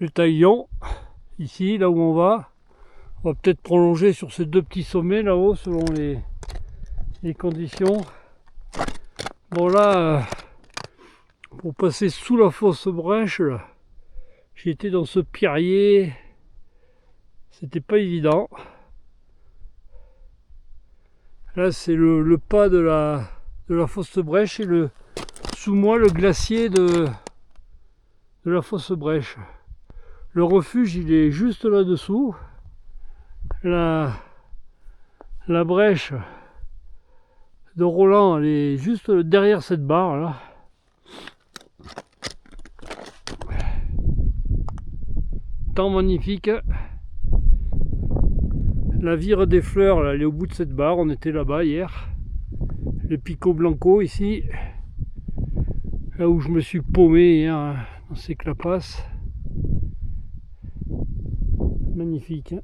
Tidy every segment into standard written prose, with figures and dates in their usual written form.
le taillon, ici, là où on va. On va peut-être prolonger sur ces deux petits sommets là-haut, selon les conditions. Bon là, pour passer sous la fosse Brèche, j'ai été dans ce pierrier. C'était pas évident. Là, c'est le pas de la fosse Brèche et sous moi le glacier de la fosse Brèche. Le refuge, il est juste là-dessous. La brèche de Roland, elle est juste derrière cette barre là. Temps magnifique. La vire des fleurs, là, elle est au bout de cette barre. On était là-bas hier. Le Pico Blanco ici. Là où je me suis paumé hier, hein, dans ces clapasses. Magnifique. Hein.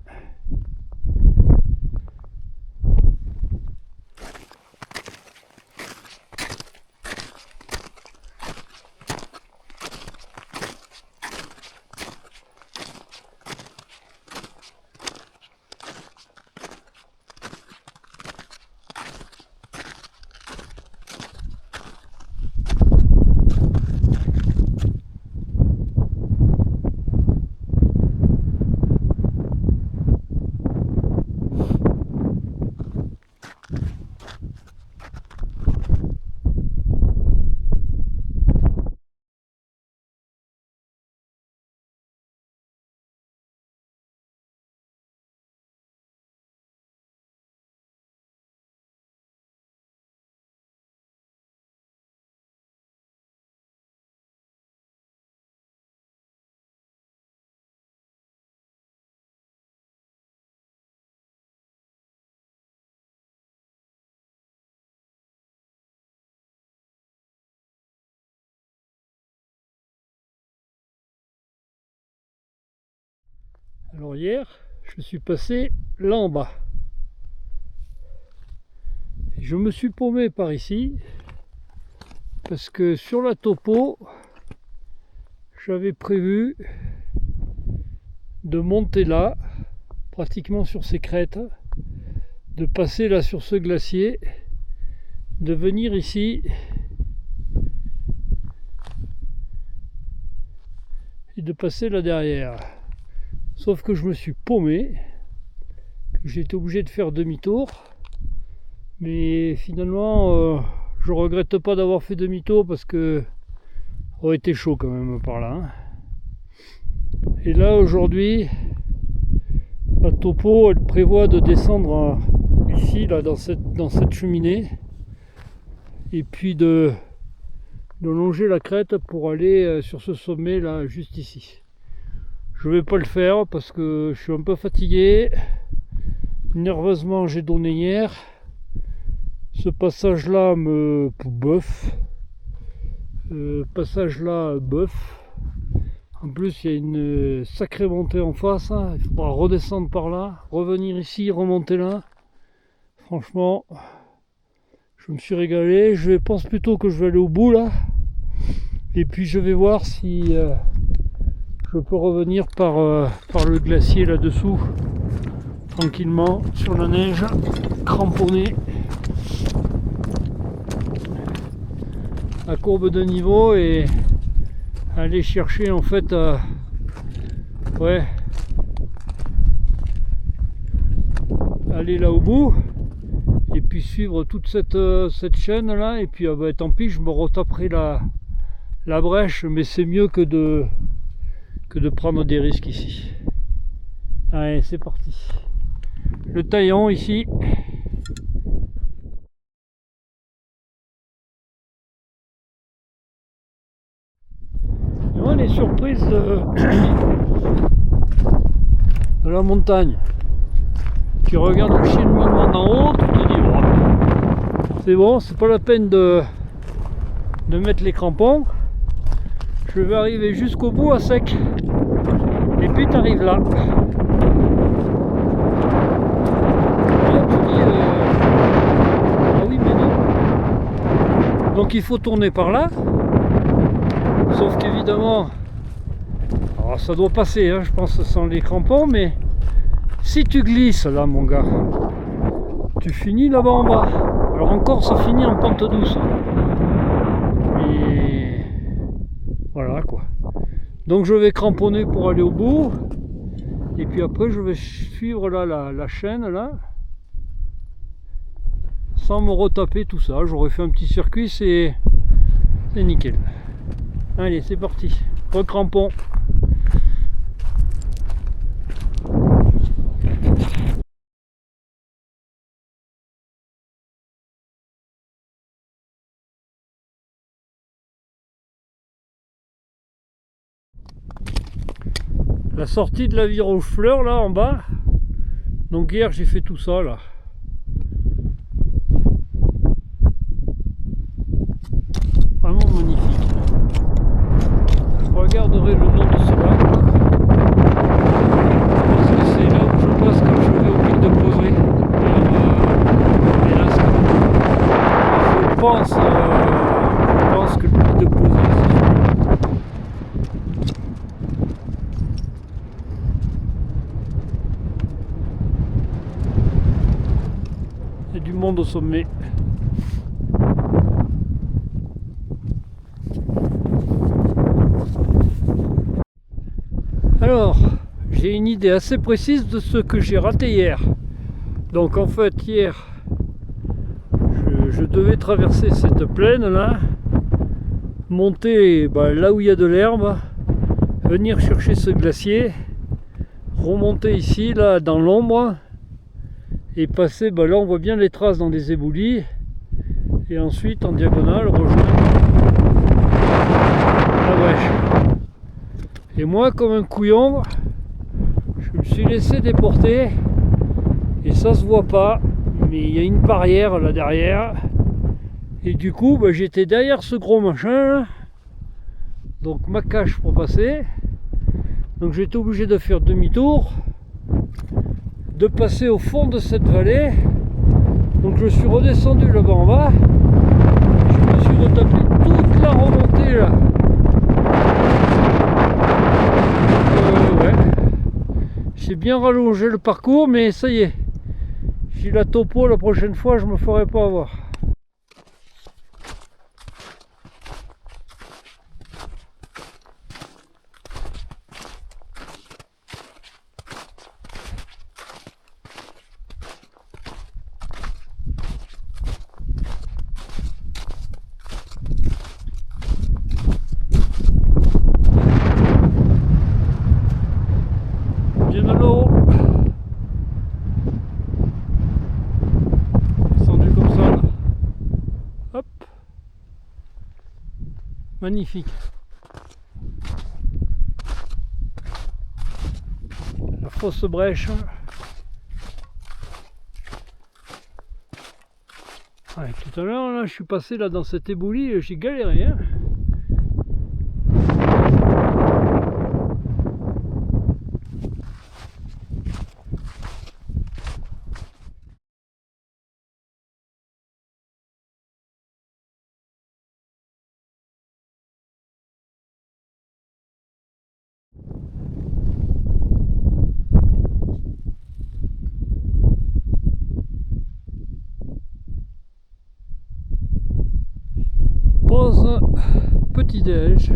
Alors hier, je suis passé là en bas. Je me suis paumé par ici parce que sur la topo, j'avais prévu de monter là, pratiquement sur ces crêtes, de passer là sur ce glacier, de venir ici et de passer là derrière. Sauf que je me suis paumé, que j'ai été obligé de faire demi-tour. Mais finalement, je regrette pas d'avoir fait demi-tour parce que ça aurait été chaud quand même par là. Hein. Et là aujourd'hui, la topo, elle prévoit de descendre ici, là, dans cette cheminée, et puis de longer la crête pour aller sur ce sommet là, juste ici. Je vais pas le faire parce que je suis un peu fatigué. Nerveusement, j'ai donné hier. Ce passage là me boeuf. Passage là boeuf. En plus, il y a une sacrée montée en face. Hein. Il faudra redescendre par là, revenir ici, remonter là. Franchement, je me suis régalé. Je pense plutôt que je vais aller au bout là. Et puis je vais voir si je peux revenir par le glacier là-dessous, tranquillement, sur la neige, cramponné. À courbe de niveau et aller chercher en fait aller là au bout et puis suivre toute cette chaîne là et puis tant pis, je me retaperai la brèche, mais c'est mieux que de prendre des risques ici. Allez, c'est parti. Le taillon ici. Et on est surprise de la montagne. Tu regardes le cheminement d'en haut, tu te dis oh, c'est bon, c'est pas la peine de mettre les crampons. Je vais arriver jusqu'au bout à sec. Et puis tu arrives là. Là tu dis ah oui mais non. Donc il faut tourner par là. Sauf qu'évidemment, Alors, ça doit passer, hein, je pense, sans les crampons, mais si tu glisses là, mon gars, tu finis là-bas en bas. Alors encore, ça finit en pente douce. Mais voilà quoi. Donc je vais cramponner pour aller au bout. Et puis après, je vais suivre là la chaîne là. Sans me retaper tout ça. J'aurais fait un petit circuit, c'est nickel. Allez, c'est parti. Recrampon. La sortie de la Vire aux Fleurs là en bas. Donc hier j'ai fait tout ça là. Vraiment magnifique. Je regarderai le nom de ce lac. Parce que c'est là où je passe quand je vais au pic de Posé. Je pense que le pic de Posé c'est celui-là. Il y a du monde au sommet. Alors, j'ai une idée assez précise de ce que j'ai raté hier. Donc en fait, hier, je devais traverser cette plaine là, monter là où il y a de l'herbe, venir chercher ce glacier, remonter ici, là, dans l'ombre, et passer, là on voit bien les traces dans les éboulis, et ensuite en diagonale rejoindre la brèche. Et moi, comme un couillon, je me suis laissé déporter, et ça se voit pas, mais il y a une barrière là derrière, et du coup j'étais derrière ce gros machin, donc ma cache pour passer, donc j'étais obligé de faire demi-tour, de passer au fond de cette vallée, donc je suis redescendu là-bas en bas, je me suis retapé toute la remontée là. J'ai bien rallongé le parcours, mais ça y est, j'ai la topo, la prochaine fois je me ferai pas avoir. Magnifique. La fausse brèche. Ouais, tout à l'heure, là, je suis passé là dans cet éboulis et j'ai galéré. Hein. Pause, petit déj.